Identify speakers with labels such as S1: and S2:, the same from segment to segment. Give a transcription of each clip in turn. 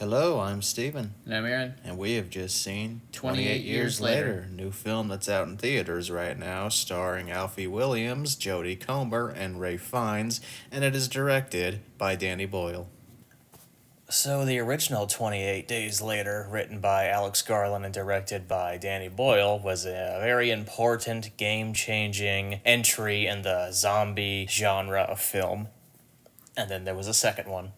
S1: Hello, I'm Steven,
S2: And I'm Aaron.
S1: and we have just seen
S2: 28 years later.
S1: new film that's out in theaters right now, starring Alfie Williams, Jodie Comer, and Ray Fiennes, and it is directed by Danny Boyle. So, the original 28 Days Later, written by Alex Garland and directed by Danny Boyle, was a very important, game changing entry in the zombie genre of film. And then there was a second one.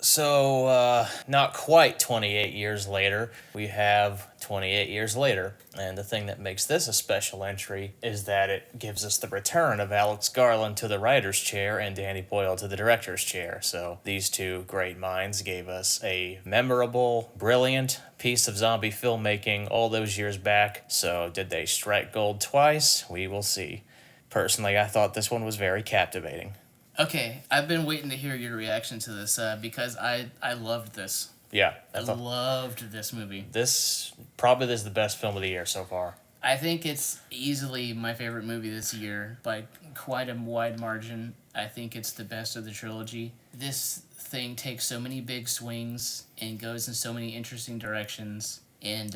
S1: So, not quite 28 years later, we have 28 years later. And the thing that makes this a special entry is that it gives us the return of Alex Garland to the writer's chair and Danny Boyle to the director's chair. So, these two great minds gave us a memorable, brilliant piece of zombie filmmaking all those years back. So, did they strike gold twice? We will see. Personally, I thought this one was very captivating.
S2: Okay, I've been waiting to hear your reaction to this because I loved this.
S1: Yeah,
S2: I loved this movie.
S1: This probably is the best film of the year so far.
S2: I think it's easily my favorite movie this year by quite a wide margin. I think it's the best of the trilogy. This thing takes so many big swings and goes in so many interesting directions. And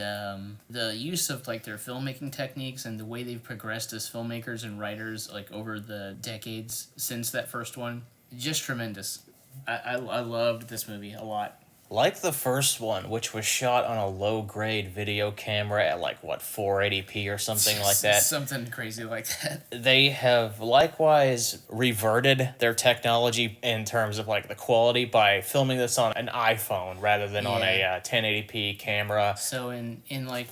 S2: the use of like their filmmaking techniques and the way they've progressed as filmmakers and writers like over the decades since that first one, just tremendous. I loved this movie a lot.
S1: Like the first one, which was shot on a low-grade video camera at 480p or something like that.
S2: Something crazy like that.
S1: They have likewise reverted their technology in terms of the quality by filming this on an iPhone rather than on a 1080p camera.
S2: So in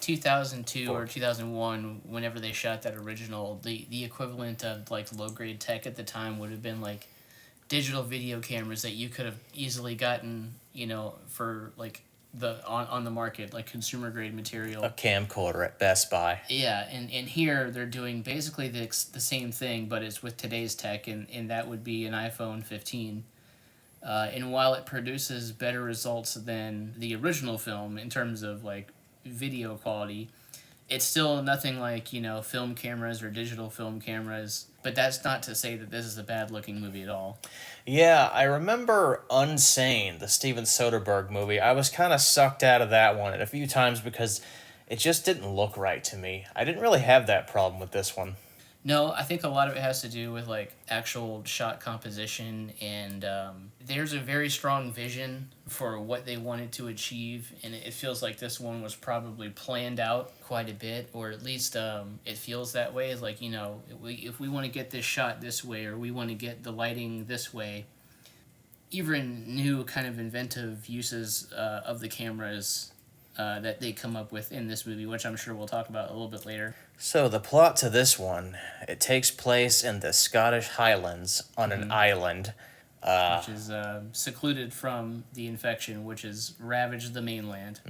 S2: 2002 or 2001, whenever they shot that original, the equivalent of low-grade tech at the time would have been digital video cameras that you could have easily gotten, for on the market, consumer grade material.
S1: A camcorder at Best Buy.
S2: Yeah, and here they're doing basically the same thing, but it's with today's tech, and that would be an iPhone 15. And while it produces better results than the original film in terms of video quality, it's still nothing like film cameras or digital film cameras. But that's not to say that this is a bad looking movie at all.
S1: Yeah, I remember Unsane, the Steven Soderbergh movie. I was kind of sucked out of that one a few times because it just didn't look right to me. I didn't really have that problem with this one.
S2: No, I think a lot of it has to do with actual shot composition, and there's a very strong vision for what they wanted to achieve, and it feels like this one was probably planned out quite a bit, or at least it feels that way. It's if we want to get this shot this way, or we want to get the lighting this way, even new kind of inventive uses of the cameras that they come up with in this movie, which I'm sure we'll talk about a little bit later.
S1: So the plot to this one, it takes place in the Scottish Highlands on an island.
S2: Which is secluded from the infection, which has ravaged the mainland.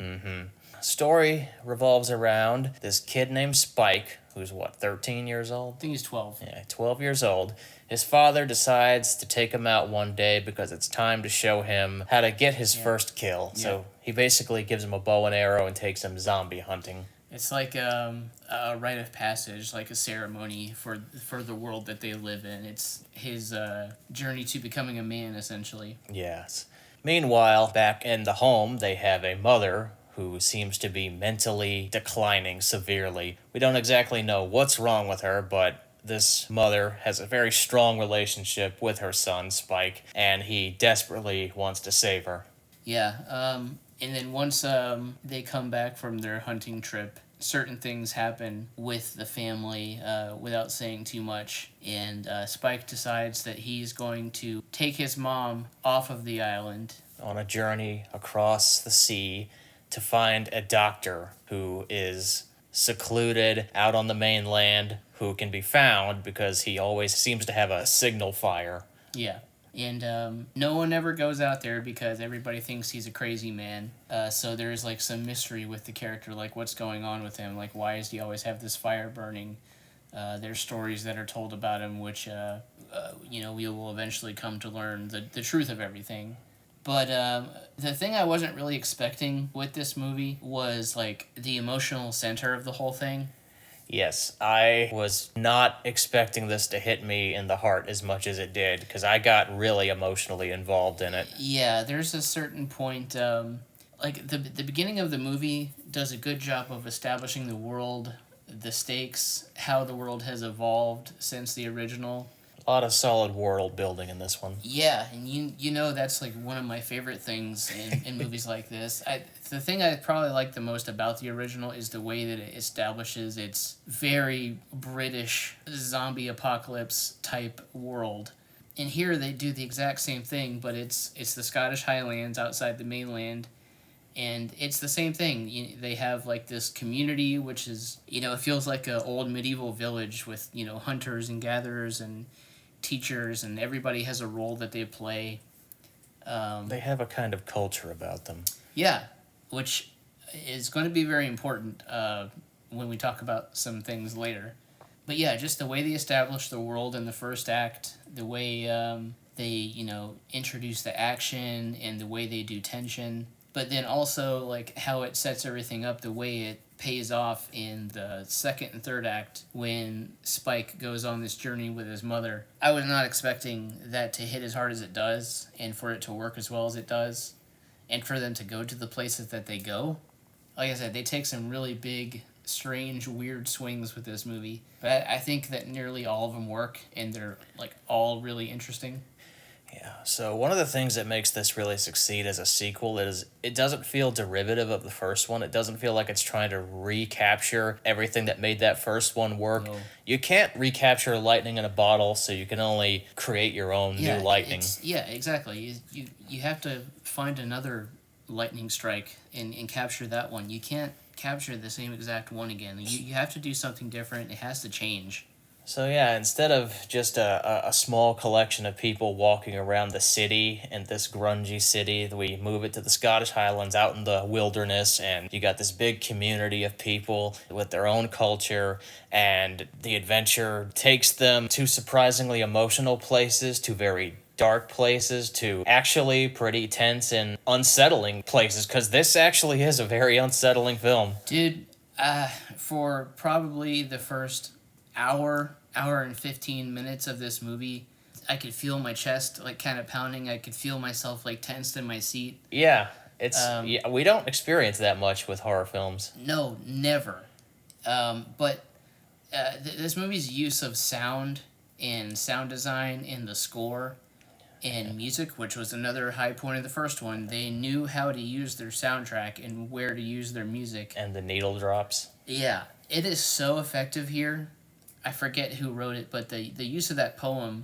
S1: Story revolves around this kid named Spike, who's 13 years old?
S2: I think he's 12.
S1: Yeah, 12 years old. His father decides to take him out one day because it's time to show him how to get his first kill.
S2: Yeah.
S1: So he basically gives him a bow and arrow and takes him zombie hunting.
S2: It's like a rite of passage, like a ceremony for the world that they live in. It's his journey to becoming a man, essentially.
S1: Yes. Meanwhile, back in the home, they have a mother who seems to be mentally declining severely. We don't exactly know what's wrong with her, but this mother has a very strong relationship with her son, Spike, and he desperately wants to save her.
S2: Yeah, and then once they come back from their hunting trip, certain things happen with the family without saying too much. And Spike decides that he's going to take his mom off of the island.
S1: On a journey across the sea to find a doctor who is secluded out on the mainland, who can be found because he always seems to have a signal fire.
S2: Yeah. And no one ever goes out there because everybody thinks he's a crazy man. So there's some mystery with the character, what's going on with him, why does he always have this fire burning? There's stories that are told about him, which we will eventually come to learn the truth of everything. But the thing I wasn't really expecting with this movie was the emotional center of the whole thing.
S1: Yes, I was not expecting this to hit me in the heart as much as it did because I got really emotionally involved in it.
S2: Yeah, there's a certain point, like the beginning of the movie does a good job of establishing the world, the stakes, how the world has evolved since the original.
S1: A lot of solid world building in this one.
S2: Yeah, and you know that's like one of my favorite things in movies like this. The thing I probably like the most about the original is the way that it establishes its very British zombie apocalypse type world. And here they do the exact same thing, but it's the Scottish Highlands outside the mainland, and it's the same thing. They have like this community, which is it feels like an old medieval village with hunters and gatherers and teachers, and everybody has a role that they play.
S1: They have a kind of culture about them.
S2: Yeah, which is going to be very important when we talk about some things later. But yeah, just the way they establish the world in the first act, the way they introduce the action and the way they do tension, but then also like how it sets everything up, the way it pays off in the second and third act when Spike goes on this journey with his mother. I was not expecting that to hit as hard as it does and for it to work as well as it does and for them to go to the places that they go. Like I said, they take some really big, strange, weird swings with this movie. But I think that nearly all of them work and they're like all really interesting.
S1: Yeah, so one of the things that makes this really succeed as a sequel is it doesn't feel derivative of the first one. It doesn't feel like it's trying to recapture everything that made that first one work.
S2: No.
S1: You can't recapture lightning in a bottle, so you can only create your own new lightning.
S2: Yeah, exactly. You have to find another lightning strike and capture that one. You can't capture the same exact one again. You have to do something different. It has to change.
S1: So yeah, instead of just a small collection of people walking around the city in this grungy city, we move it to the Scottish Highlands out in the wilderness, and you got this big community of people with their own culture, and the adventure takes them to surprisingly emotional places, to very dark places, to actually pretty tense and unsettling places, because this actually is a very unsettling film.
S2: Dude, for probably the first hour and 15 minutes of this movie, I could feel my chest like kind of pounding. I could feel myself like tensed in my seat.
S1: Yeah, yeah, we don't experience that much with horror films.
S2: No, never. But this movie's use of sound and sound design in the score and music, which was another high point of the first one, they knew how to use their soundtrack and where to use their music.
S1: And the needle drops.
S2: Yeah, it is so effective here. I forget who wrote it, but the use of that poem,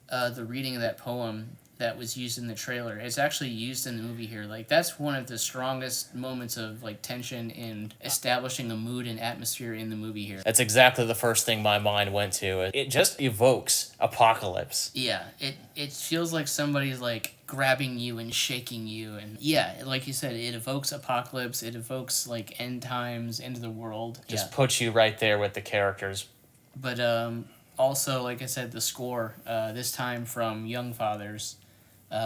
S2: the reading of that poem that was used in the trailer, it's actually used in the movie here. Like, that's one of the strongest moments of like tension and establishing a mood and atmosphere in the movie here.
S1: That's exactly the first thing my mind went to. It just evokes apocalypse.
S2: Yeah, it feels like somebody's like grabbing you and shaking you, and yeah, like you said, it evokes apocalypse. It evokes like end times, end of the world.
S1: Just puts you right there with the characters.
S2: But also, like I said, the score, this time from Young Fathers,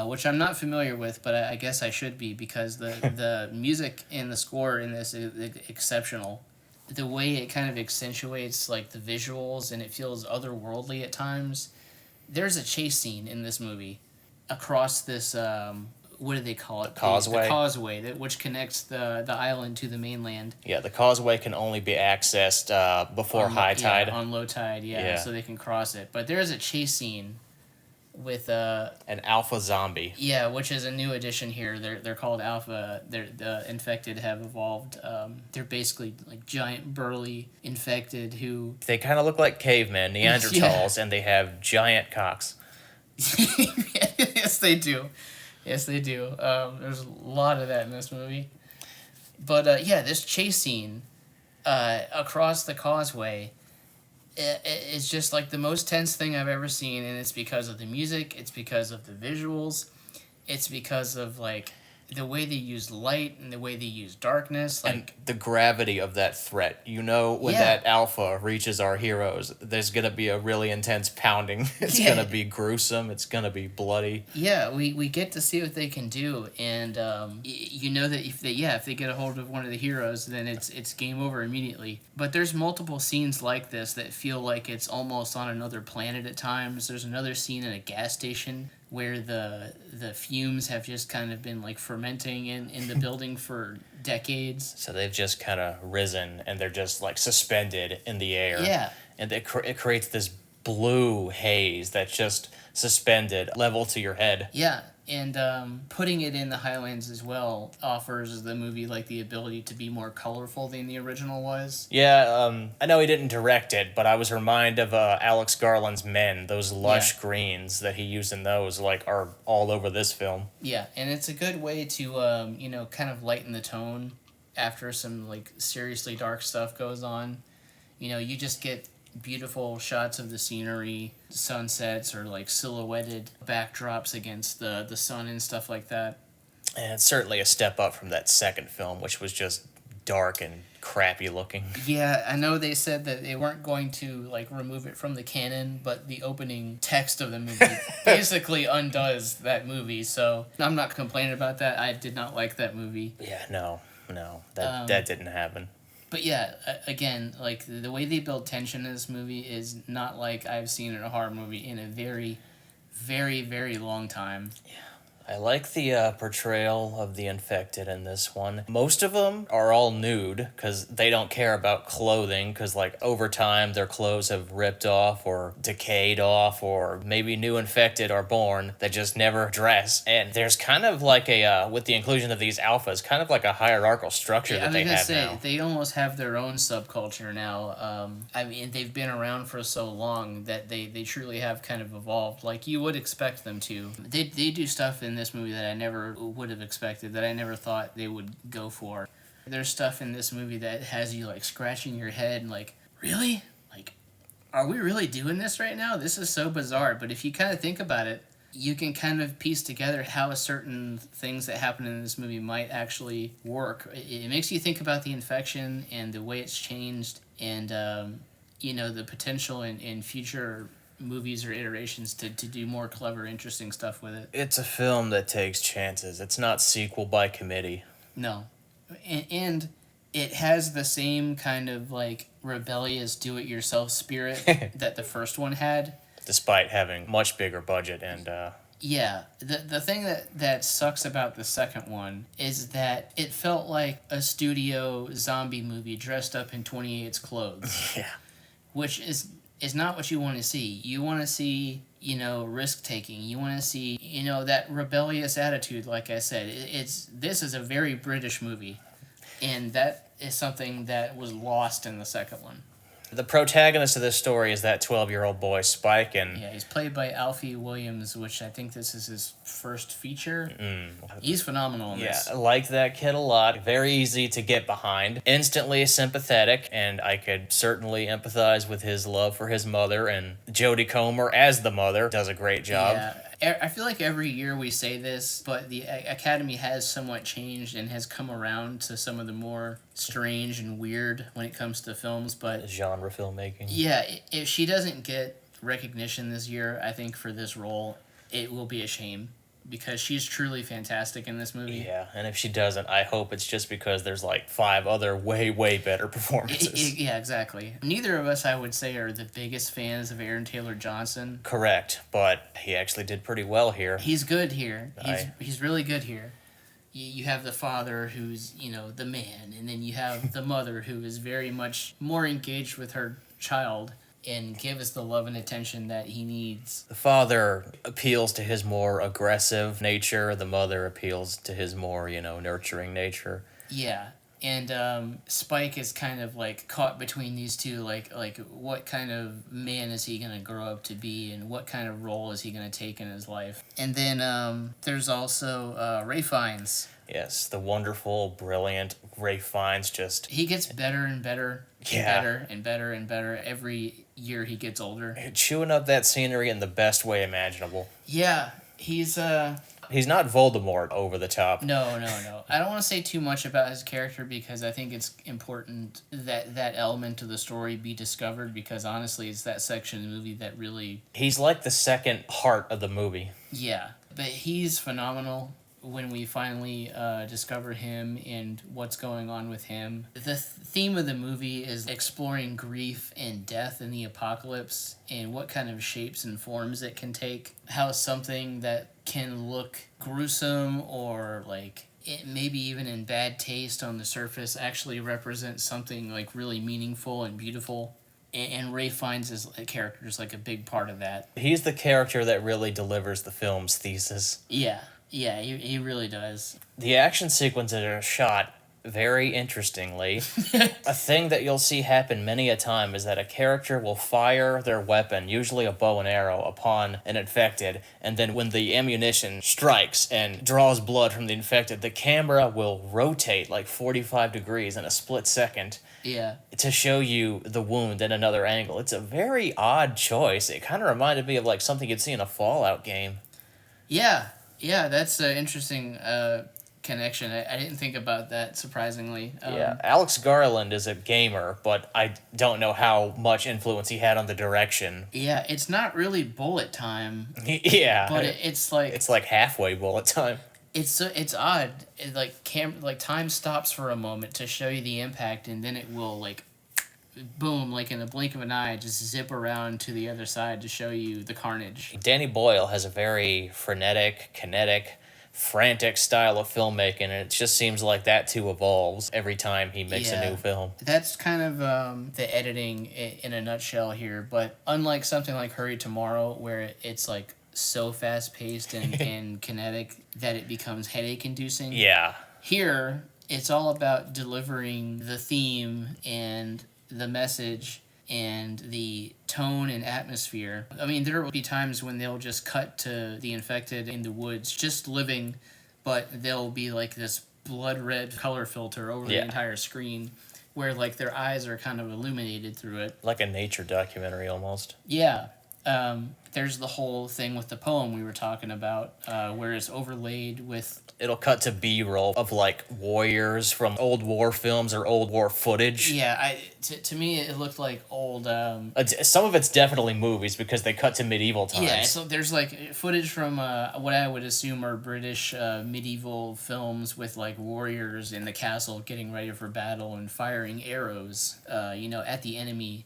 S2: which I'm not familiar with, but I guess I should be because the music and the score in this is exceptional. The way it kind of accentuates like the visuals and it feels otherworldly at times. There's a chase scene in this movie across this what do they call it?
S1: Causeway.
S2: The causeway which connects the island to the mainland.
S1: Yeah, the causeway can only be accessed before high tide.
S2: On low tide, yeah, so they can cross it. But there's a chase scene with
S1: an alpha zombie.
S2: Yeah, which is a new addition here. They're called alpha. The infected have evolved. They're basically like giant burly infected who
S1: they kind of look like cavemen, Neanderthals, and they have giant cocks.
S2: Yes, they do. Yes, they do. There's a lot of that in this movie. But yeah, this chase scene across the causeway is just like the most tense thing I've ever seen, and it's because of the music, it's because of the visuals, it's because of like the way they use light and the way they use darkness, like
S1: And the gravity of that threat. You know, when
S2: Yeah.
S1: that alpha reaches our heroes, there's going to be a really intense pounding. It's
S2: Yeah.
S1: going to be gruesome. It's going to be bloody.
S2: yeah, we get to see what they can do, and you know that if they get a hold of one of the heroes, then it's game over immediately. But there's multiple scenes like this that feel like it's almost on another planet at times. There's another scene in a gas station where the fumes have just kind of been like fermenting in the building for decades.
S1: So they've just kind of risen and they're just like suspended in the air.
S2: Yeah.
S1: And it creates this blue haze that's just suspended level to your head.
S2: Yeah, and putting it in the Highlands as well offers the movie like the ability to be more colorful than the original was.
S1: Yeah, I know he didn't direct it, but I was reminded of Alex Garland's Men. Those lush
S2: Yeah.
S1: greens that he used in those like are all over this film.
S2: Yeah, and it's a good way to kind of lighten the tone after some like seriously dark stuff goes on. You just get beautiful shots of the scenery, sunsets, or like silhouetted backdrops against the sun and stuff like that.
S1: And it's certainly a step up from that second film, which was just dark and crappy looking.
S2: Yeah, I know they said that they weren't going to like remove it from the canon, but the opening text of the movie basically undoes that movie. So I'm not complaining about that. I did not like that movie.
S1: Yeah, no, that didn't happen.
S2: But yeah, again, like the way they build tension in this movie is not like I've seen in a horror movie in a very, very, very long time.
S1: I like the portrayal of the infected in this one. Most of them are all nude because they don't care about clothing because, like, over time their clothes have ripped off or decayed off, or maybe new infected are born that just never dress. And there's kind of like with the inclusion of these alphas, kind of like a hierarchical structure
S2: Yeah, I
S1: that
S2: was
S1: they
S2: gonna
S1: have
S2: say
S1: now.
S2: they almost have their own subculture now. I mean, they've been around for so long that they truly have kind of evolved, like you would expect them to. They do stuff in this movie that I never would have expected, that I never thought they would go for. There's stuff in this movie that has you like scratching your head and like, really? Like, are we really doing this right now? This is so bizarre. But if you kind of think about it, you can kind of piece together how certain things that happen in this movie might actually work. It makes you think about the infection and the way it's changed, and the potential in future movies or iterations to do more clever, interesting stuff with it.
S1: It's a film that takes chances. It's not sequel by committee.
S2: No. And it has the same kind of like rebellious do-it-yourself spirit that the first one had.
S1: Despite having much bigger budget and
S2: Yeah, the thing that sucks about the second one is that it felt like a studio zombie movie dressed up in 28's clothes,
S1: yeah.
S2: which is not what you want to see. You want to see, risk taking. You want to see, that rebellious attitude. Like I said, this is a very British movie, and that is something that was lost in the second one.
S1: The protagonist of this story is that 12-year-old boy, Spike, and
S2: Yeah, he's played by Alfie Williams, which I think this is his first feature. He's phenomenal in
S1: yeah,
S2: this.
S1: I like that kid a lot. Very easy to get behind. Instantly sympathetic, and I could certainly empathize with his love for his mother, and Jodie Comer as the mother does a great job.
S2: Yeah, I feel like every year we say this, but the Academy has somewhat changed and has come around to some of the more strange and weird when it comes to films. But
S1: Genre filmmaking.
S2: yeah, if she doesn't get recognition this year, I think for this role, it will be a shame, because she's truly fantastic in this movie.
S1: Yeah, and if she doesn't, I hope it's just because there's like 5 other way, way better performances.
S2: Yeah, exactly. Neither of us, I would say, are the biggest fans of Aaron Taylor Johnson.
S1: Correct, but he actually did pretty well here.
S2: He's good here.
S1: I-
S2: He's really good here. You have the father who's, the man, and then you have the mother who is very much more engaged with her child and gives the love and attention that he needs.
S1: The father appeals to his more aggressive nature. The mother appeals to his more, nurturing nature.
S2: Yeah. And Spike is kind of like caught between these two, like what kind of man is he gonna grow up to be, and what kind of role is he gonna take in his life? And then there's also Ralph Fiennes.
S1: Yes, the wonderful, brilliant Ralph Fiennes just
S2: He gets better and better,
S1: Yeah.
S2: better and better and better every year he gets older.
S1: chewing up that scenery in the best way imaginable.
S2: Yeah, he's
S1: He's not Voldemort over the top.
S2: No, no, no. I don't want to say too much about his character because I think it's important that that element of the story be discovered because honestly, it's that section of the movie that really,
S1: He's like the second heart of the movie.
S2: yeah. But he's phenomenal when we finally discover him and what's going on with him. The theme of the movie is exploring grief and death in the apocalypse and what kind of shapes and forms it can take. How something that can look gruesome or like it maybe even in bad taste on the surface actually represents something like really meaningful and beautiful. And Ray finds his character is like a big part of that.
S1: He's the character that really delivers the film's thesis.
S2: Yeah, yeah, he really does.
S1: The action sequences are shot very interestingly. A thing that you'll see happen many a time is that a character will fire their weapon, usually a bow and arrow, upon an infected, and then when the ammunition strikes and draws blood from the infected, the camera will rotate like 45 degrees in a split second
S2: Yeah.
S1: to show you the wound at another angle. It's a very odd choice. It kind of reminded me of like something you'd see in a Fallout game.
S2: Yeah, yeah, that's an interesting connection. I didn't think about that, surprisingly.
S1: Yeah, Alex Garland is a gamer, but I don't know how much influence he had on the direction.
S2: Yeah, it's not really bullet time,
S1: Yeah,
S2: but it's like
S1: it's like halfway bullet time.
S2: it's odd. It like time stops for a moment to show you the impact, and then it will like boom, like in the blink of an eye, just zip around to the other side to show you the carnage.
S1: Danny Boyle has a very frenetic, kinetic, frantic style of filmmaking, and it just seems like that too evolves every time he makes a
S2: Yeah.
S1: new film.
S2: That's kind of the editing in a nutshell here. But unlike something like Hurry Tomorrow, where it's like so fast paced and kinetic that it becomes headache inducing,
S1: Yeah,
S2: here it's all about delivering the theme and the message and the tone and atmosphere. I mean, there will be times when they'll just cut to the infected in the woods just living, but there'll be like this blood red color filter over the
S1: Yeah.
S2: entire screen where like their eyes are kind of illuminated through it.
S1: like a nature documentary almost.
S2: Yeah. There's the whole thing with the poem we were talking about, where it's overlaid with.
S1: It'll cut to B-roll of like warriors from old war films or old war footage.
S2: Yeah, to me it looked like old.
S1: Some of it's definitely movies because they cut to medieval times.
S2: Yeah, so there's like footage from what I would assume are British medieval films with like warriors in the castle getting ready for battle and firing arrows, at the enemy.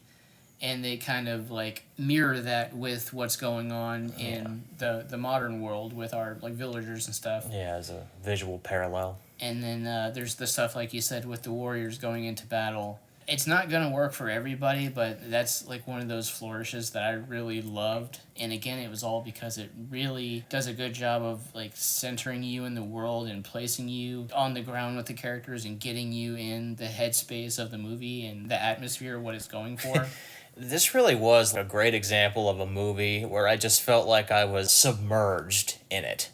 S2: And they kind of like mirror that with what's going on in the modern world with our like villagers and stuff.
S1: Yeah, as a visual parallel.
S2: And then there's the stuff like you said with the warriors going into battle. It's not gonna work for everybody, but that's like one of those flourishes that I really loved. And again, it was all because it really does a good job of like centering you in the world and placing you on the ground with the characters and getting you in the headspace of the movie and the atmosphere of what it's going for.
S1: This really was a great example of a movie where I just felt like I was submerged in it.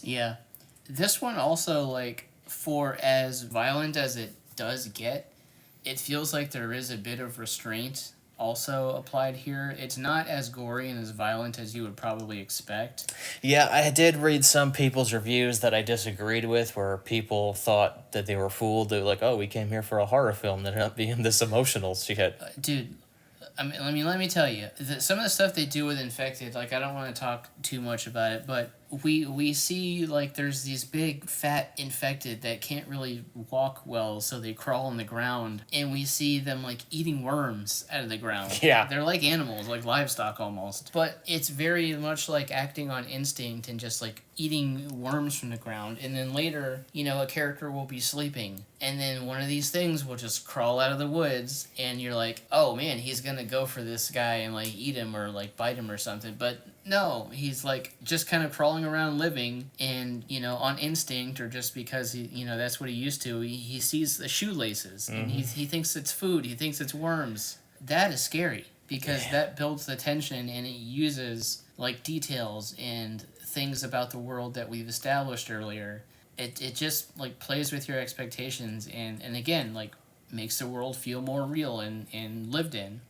S2: Yeah. This one also, like, for as violent as it does get, it feels like there is a bit of restraint also applied here. It's not as gory and as violent as you would probably expect.
S1: Yeah, I did read some people's reviews that I disagreed with where people thought that they were fooled. They were like, oh, we came here for a horror film that ended up being this emotional shit.
S2: Dude, let me tell you, some of the stuff they do with Infected, like, I don't want to talk too much about it, but we see, like, there's these big, fat Infected that can't really walk well, so they crawl on the ground, and we see them, like, eating worms out of the ground.
S1: Yeah.
S2: They're like animals, like livestock almost. But it's very much like acting on instinct and just, like, eating worms from the ground, and then later, a character will be sleeping, and then one of these things will just crawl out of the woods, and you're like, oh man, he's gonna go for this guy and like eat him or like bite him or something. But no, he's like just kind of crawling around living, and on instinct or just because he that's what he used to. He sees the shoelaces and he thinks it's food. He thinks it's worms. That is scary because that builds the tension and it uses like details and things about the world that we've established earlier. It just like plays with your expectations and again like makes the world feel more real and lived in.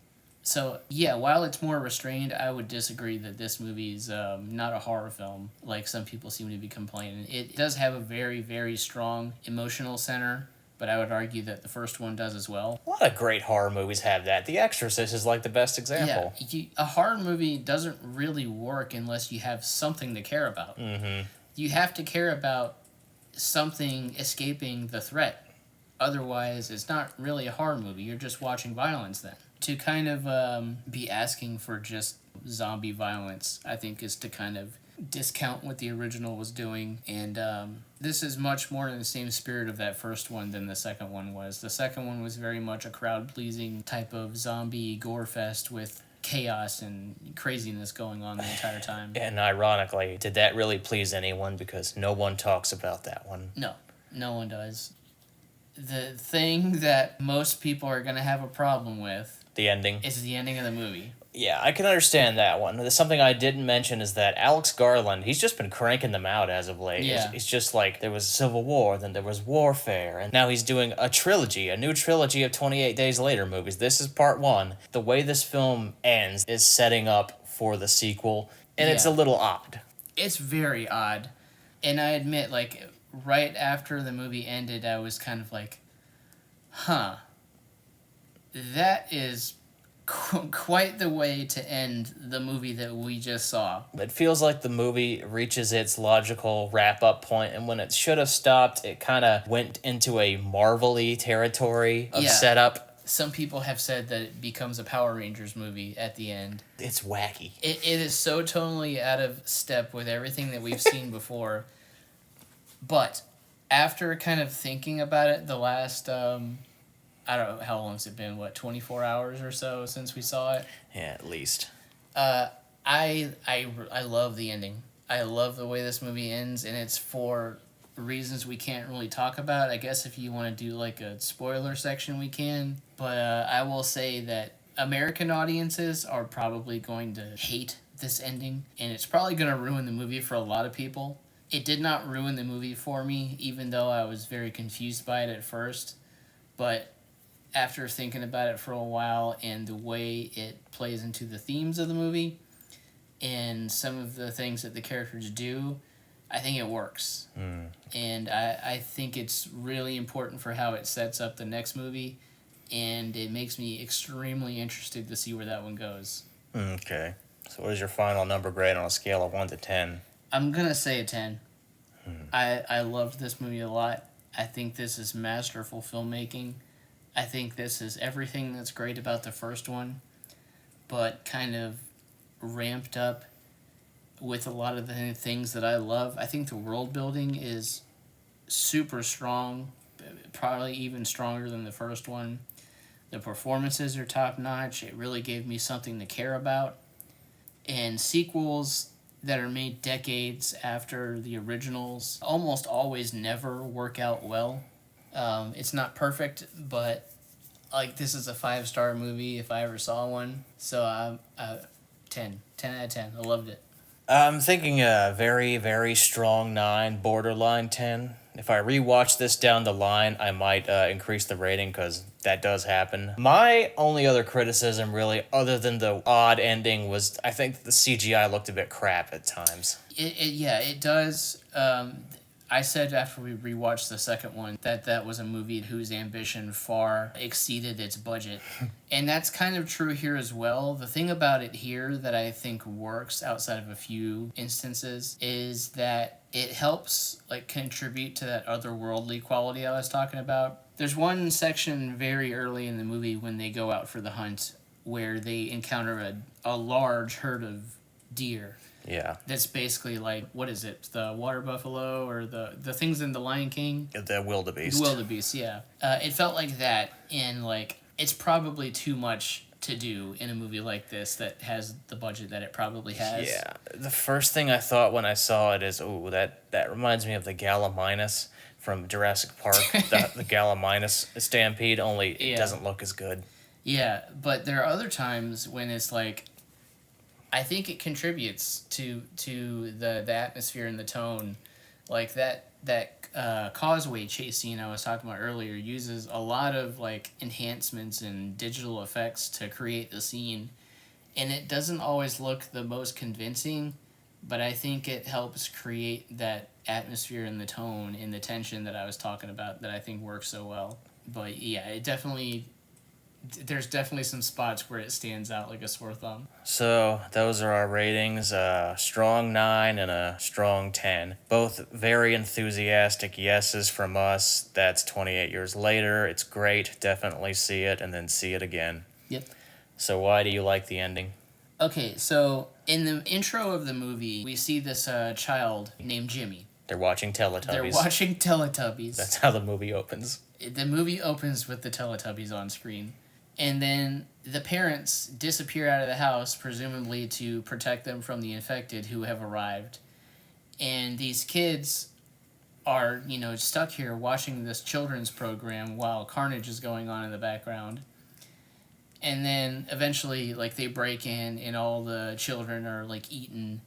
S2: So yeah, while it's more restrained, I would disagree that this movie's not a horror film like some people seem to be complaining. It does have a very, very strong emotional center, but I would argue that the first one does as well.
S1: A lot of great horror movies have that. The Exorcist is like the best example.
S2: Yeah, a horror movie doesn't really work unless you have something to care about.
S1: Mm-hmm.
S2: You have to care about something escaping the threat. Otherwise, it's not really a horror movie. You're just watching violence then. To kind of be asking for just zombie violence, I think, is to kind of discount what the original was doing. And this is much more in the same spirit of that first one than the second one was. The second one was very much a crowd-pleasing type of zombie gore fest with chaos and craziness going on the entire time.
S1: And ironically, did that really please anyone? Because no one talks about that one.
S2: No, no one does. The thing that most people are going to have a problem with
S1: The ending.
S2: is the ending of the movie.
S1: Yeah, I can understand that one. There's something I didn't mention is that Alex Garland, he's just been cranking them out as of late.
S2: Yeah.
S1: It's just like there was Civil War, then there was Warfare, and now he's doing a trilogy, a new trilogy of 28 Days Later movies. This is part one. The way this film ends is setting up for the sequel, and it's a
S2: Yeah.
S1: little odd.
S2: It's very odd. And I admit, like, right after the movie ended, I was kind of like, huh, that is quite the way to end the movie that we just saw.
S1: It feels like the movie reaches its logical wrap-up point, and when it should have stopped, it kind of went into a Marvel-y territory of
S2: Yeah.
S1: setup.
S2: Some people have said that it becomes a Power Rangers movie at the end.
S1: It's wacky.
S2: It is so totally out of step with everything that we've seen before. But after kind of thinking about it the last, I don't know, how long has it been? 24 hours or so since we saw it?
S1: Yeah, at least.
S2: I love the ending. I love the way this movie ends, and it's for reasons we can't really talk about. I guess if you want to do like a spoiler section, we can. But I will say that American audiences are probably going to hate this ending, and it's probably going to ruin the movie for a lot of people. It did not ruin the movie for me, even though I was very confused by it at first. But after thinking about it for a while and the way it plays into the themes of the movie and some of the things that the characters do, I think it works. And I think it's really important for how it sets up the next movie, and it makes me extremely interested to see where that one goes.
S1: Okay. So what is your final number grade on a scale of 1 to 10?
S2: I'm going to say a 10. I loved this movie a lot. I think this is masterful filmmaking. I think this is everything that's great about the first one, but kind of ramped up with a lot of the things that I love. I think the world building is super strong, probably even stronger than the first one. The performances are top notch. It really gave me something to care about. And sequels that are made decades after the originals almost always never work out well. It's not perfect, but like this is a 5-star movie if I ever saw one. So 10 out of 10. I loved it.
S1: I'm thinking a very, very strong 9, borderline 10. If I rewatch this down the line, I might increase the rating because that does happen. My only other criticism, really, other than the odd ending, was I think the CGI looked a bit crap at times.
S2: It does. I said after we rewatched the second one that was a movie whose ambition far exceeded its budget. And that's kind of true here as well. The thing about it here that I think works outside of a few instances is that it helps like contribute to that otherworldly quality I was talking about. There's one section very early in the movie when they go out for the hunt where they encounter a large herd of deer.
S1: Yeah.
S2: That's basically like, what is it? The water buffalo or the things in The Lion King?
S1: The wildebeest.
S2: The wildebeest, yeah. It felt like that, and like it's probably too much to do in a movie like this that has the budget that it probably has.
S1: Yeah. The first thing I thought when I saw it is, ooh, that reminds me of the Gallimimus from Jurassic Park, the Gallimimus stampede, only it doesn't look as good.
S2: Yeah, but there are other times when it's like, I think it contributes to the atmosphere and the tone. Like that causeway chase scene I was talking about earlier uses a lot of like enhancements and digital effects to create the scene, and it doesn't always look the most convincing, but I think it helps create that atmosphere and the tone and the tension that I was talking about that I think works so well. But yeah, there's definitely some spots where it stands out like a sore thumb.
S1: So those are our ratings, a strong 9 and a strong 10. Both very enthusiastic yeses from us. That's 28 years later. It's great. Definitely see it and then see it again.
S2: Yep.
S1: So why do you like the ending?
S2: Okay, so in the intro of the movie, we see this child named Jimmy.
S1: They're watching Teletubbies.
S2: They're watching Teletubbies.
S1: That's how the movie opens.
S2: The movie opens with the Teletubbies on screen. And then the parents disappear out of the house, presumably to protect them from the infected who have arrived. And these kids are, stuck here watching this children's program while carnage is going on in the background. And then eventually, they break in and all the children are, eaten.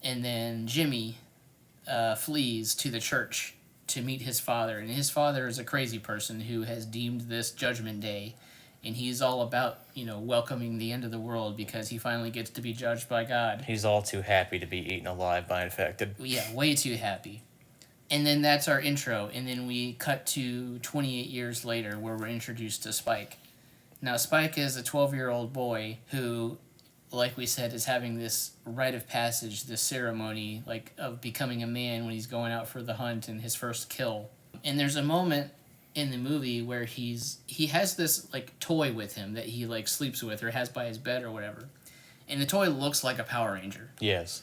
S2: And then Jimmy flees to the church to meet his father. And his father is a crazy person who has deemed this Judgment Day. And he's all about, welcoming the end of the world because he finally gets to be judged by God.
S1: He's all too happy to be eaten alive by infected.
S2: Yeah, way too happy. And then that's our intro. And then we cut to 28 years later where we're introduced to Spike. Now, Spike is a 12-year-old boy who, like we said, is having this rite of passage, this ceremony, of becoming a man when he's going out for the hunt and his first kill. And there's a moment in the movie where he has this toy with him that he sleeps with or has by his bed or whatever, and the toy looks like a Power Ranger.
S1: Yes.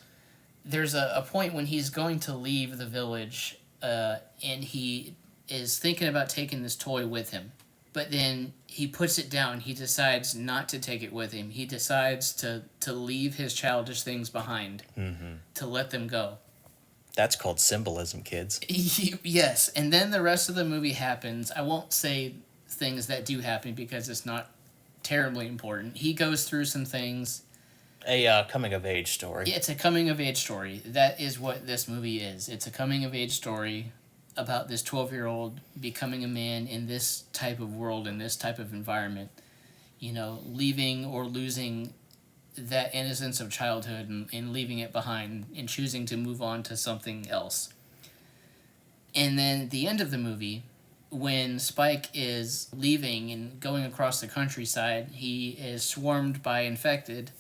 S2: There's a point when he's going to leave the village, and he is thinking about taking this toy with him, but then he puts it down. He decides not to take it with him. He decides to leave his childish things behind, to let them go.
S1: That's called symbolism, kids.
S2: Yes, and then the rest of the movie happens. I won't say things that do happen because it's not terribly important. He goes through some things.
S1: A coming-of-age story.
S2: Yeah, it's a coming-of-age story. That is what this movie is. It's a coming-of-age story about this 12-year-old becoming a man in this type of world, in this type of environment. Leaving or losing that innocence of childhood and leaving it behind and choosing to move on to something else. And then the end of the movie, when Spike is leaving and going across the countryside, he is swarmed by infected,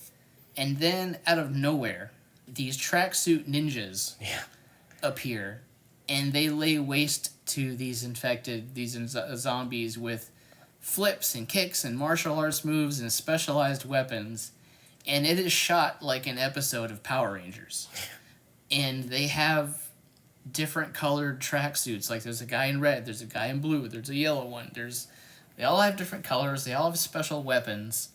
S2: and then out of nowhere, these tracksuit ninjas appear, and they lay waste to these infected, these zombies with flips and kicks and martial arts moves and specialized weapons. And it is shot like an episode of Power Rangers. And they have different colored tracksuits. There's a guy in red, there's a guy in blue, there's a yellow one. They all have different colors, they all have special weapons.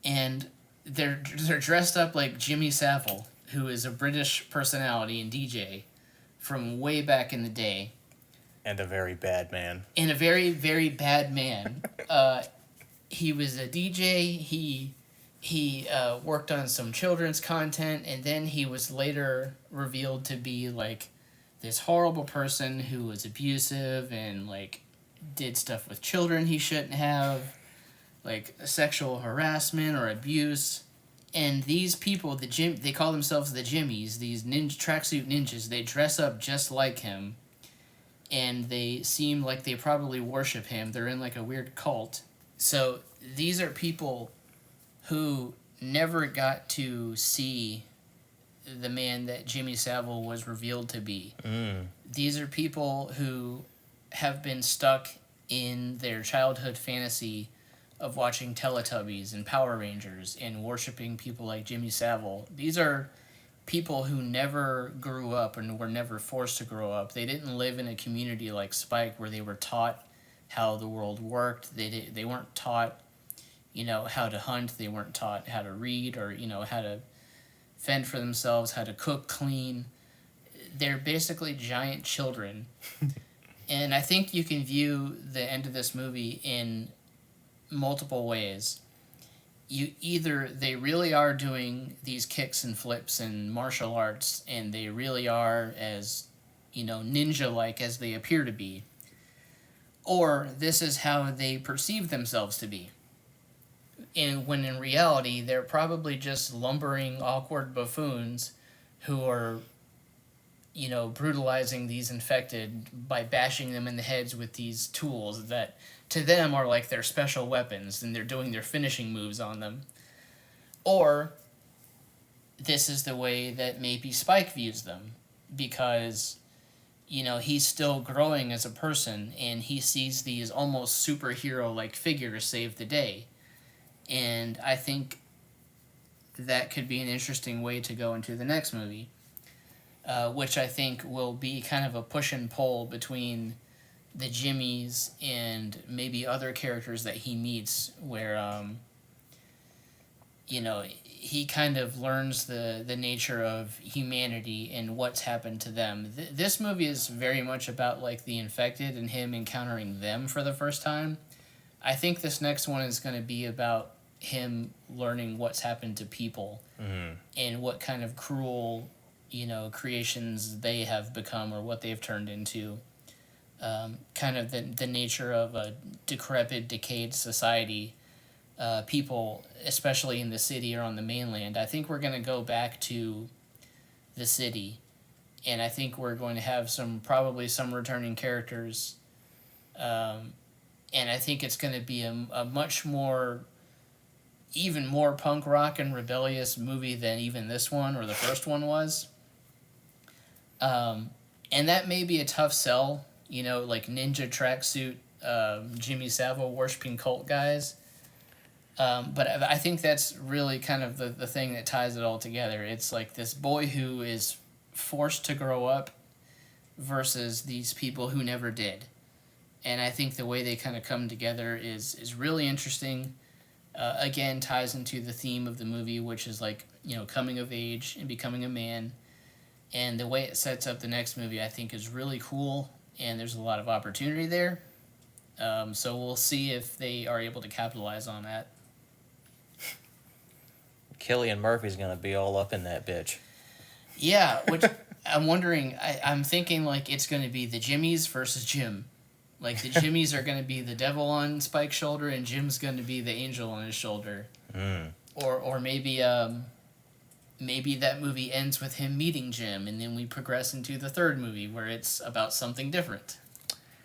S2: And they're dressed up like Jimmy Savile, who is a British personality and DJ from way back in the day.
S1: And a very bad man.
S2: And a very, very bad man. He was a DJ, He worked on some children's content, and then he was later revealed to be this horrible person who was abusive and did stuff with children he shouldn't have, sexual harassment or abuse. And these people, they call themselves the Jimmies, these tracksuit ninjas. They dress up just like him, and they seem like they probably worship him. They're in a weird cult. So these are people who never got to see the man that Jimmy Savile was revealed to be. These are people who have been stuck in their childhood fantasy of watching Teletubbies and Power Rangers and worshiping people like Jimmy Savile. These are people who never grew up and were never forced to grow up. They didn't live in a community like Spike where they were taught how the world worked. They weren't taught how to hunt. They weren't taught how to read or, how to fend for themselves, how to cook, clean. They're basically giant children. And I think you can view the end of this movie in multiple ways. They really are doing these kicks and flips and martial arts, and they really are, as ninja-like as they appear to be, or this is how they perceive themselves to be. And when in reality, they're probably just lumbering, awkward buffoons who are, brutalizing these infected by bashing them in the heads with these tools that to them are like their special weapons, and they're doing their finishing moves on them. Or this is the way that maybe Spike views them, because he's still growing as a person, and he sees these almost superhero-like figures save the day. And I think that could be an interesting way to go into the next movie, which I think will be kind of a push and pull between the Jimmies and maybe other characters that he meets, where he kind of learns the nature of humanity and what's happened to them. This movie is very much about like the infected and him encountering them for the first time. I think this next one is going to be about him learning what's happened to people, and what kind of cruel, creations they have become or what they've turned into. Kind of the nature of a decrepit, decayed society. People, especially in the city or on the mainland. I think we're going to go back to the city, and I think we're going to have probably some returning characters, and I think it's going to be a much more, even more punk rock and rebellious movie than even this one or the first one was. And that may be a tough sell, like ninja tracksuit, Jimmy Savile worshipping cult guys. But I think that's really kind of the thing that ties it all together. It's like this boy who is forced to grow up versus these people who never did. And I think the way they kind of come together is really interesting. Again, ties into the theme of the movie, which is like, coming of age and becoming a man. And the way it sets up the next movie, I think, is really cool. And there's a lot of opportunity there. So we'll see if they are able to capitalize on that.
S1: Cillian Murphy's gonna be all up in that bitch.
S2: Yeah, which I'm wondering, I'm thinking like it's going to be the Jimmies versus Jim. Like the Jimmies are going to be the devil on Spike's shoulder, and Jim's going to be the angel on his shoulder. Or maybe maybe that movie ends with him meeting Jim, and then we progress into the third movie where it's about something different.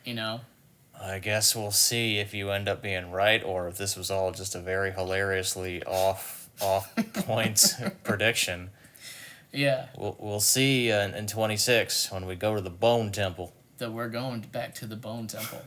S1: I guess we'll see if you end up being right, or if this was all just a very hilariously off point prediction.
S2: Yeah.
S1: We'll see in 26 when we go to the Bone Temple.
S2: That we're going back to the Bone Temple.